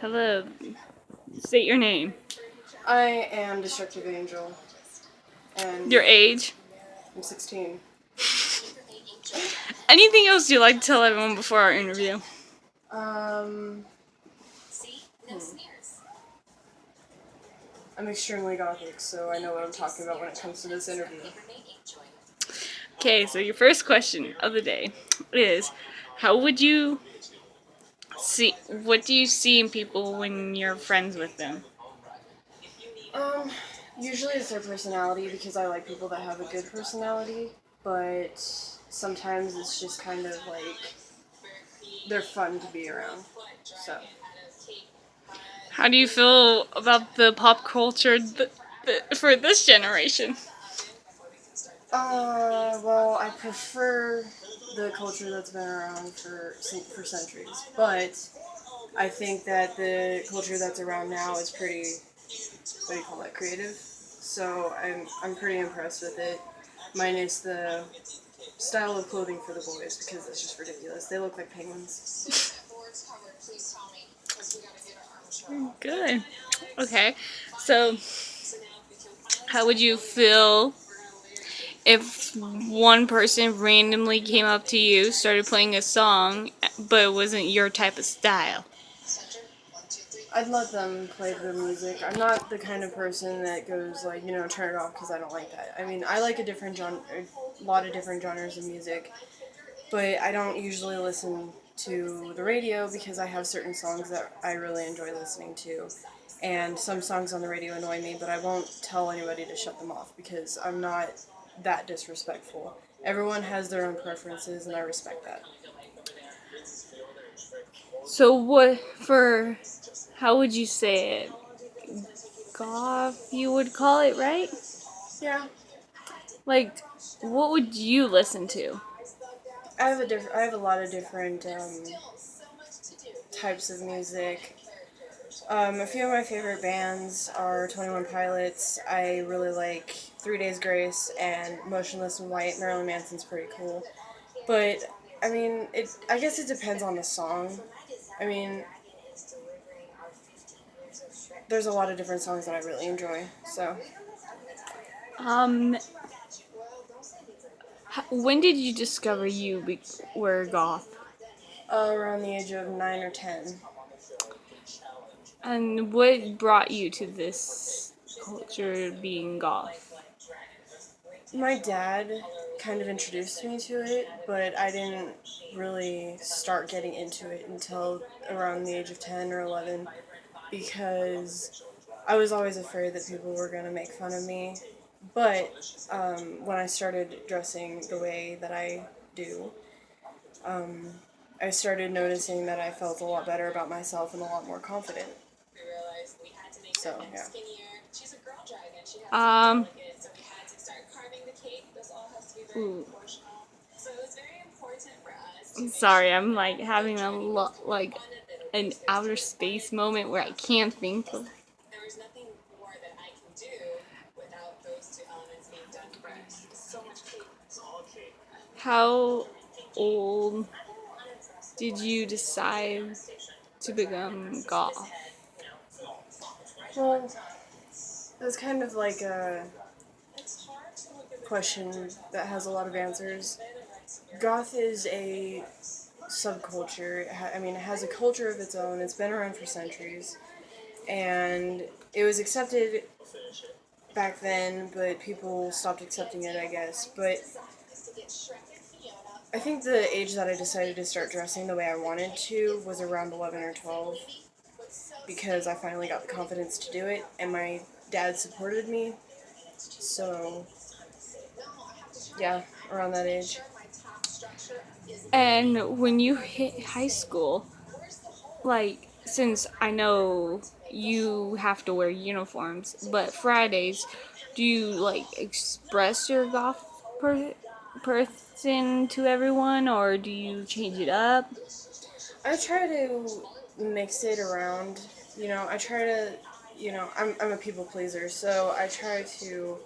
Hello. State your name. I am Destructive Angel, and Your age. I'm 16. Anything else you'd like to tell everyone before our interview? Um, I'm extremely gothic, so I know what I'm talking about when it comes to this interview. Okay, so your first question of the day is, how would you see, what do you see in people when you're friends with them? Um, Usually it's their personality because I like people that have a good personality, but sometimes it's just kind of like they're fun to be around. So, How do you feel about the pop culture for this generation? well, I prefer the culture that's been around for centuries, but I think that the culture that's around now is pretty, what do you call that, creative. So I'm pretty impressed with it, minus the style of clothing for the boys because it's just ridiculous. They look like penguins. Good. Okay, so how would you feel if one person randomly came up to you, started playing a song, but it wasn't your type of style? I'd let them play the music. I'm not the kind of person that goes like, turn it off because I don't like that. I mean, I like a lot of different genres of music, but I don't usually listen to the radio because I have certain songs that I really enjoy listening to. And some songs on the radio annoy me, but I won't tell anybody to shut them off because I'm not that disrespectful. Everyone has their own preferences, and I respect that. So how would you say it? Goth, you would call it, right? Yeah, Like, what would you listen to? I have a lot of different types of music. A few of my favorite bands are 21 Pilots. I really like 3 Days Grace and Motionless in White. Marilyn Manson's pretty cool. But I mean, I guess it depends on the song. I mean, there's a lot of different songs that I really enjoy. So, Um, when did you discover were goth? around the age of 9 or 10. And what brought you to this culture being goth? My dad kind of introduced me to it, but I didn't really start getting into it until around the age of 10 or 11 because I was always afraid that people were going to make fun of me. But when I started dressing the way that I do, um, I started noticing that I felt a lot better about myself and a lot more confident. So, yeah. Um, ooh. Sorry, I'm like having like an outer space moment where I can't think of. How old did you decide to become goth? Well, it's kind of like a question that has a lot of answers. Goth is a subculture. It has a culture of its own. It's been around for centuries, and it was accepted back then, but people stopped accepting it, I guess. But I think the age that I decided to start dressing the way I wanted to was around 11 or 12 because I finally got the confidence to do it, and my dad supported me. So, yeah, around that age. And when you hit high school, like, since I know you have to wear uniforms, but Fridays, do you like express your goth person to everyone, or do you change it up? I try to mix it around. I try to, I'm a people pleaser, so I try to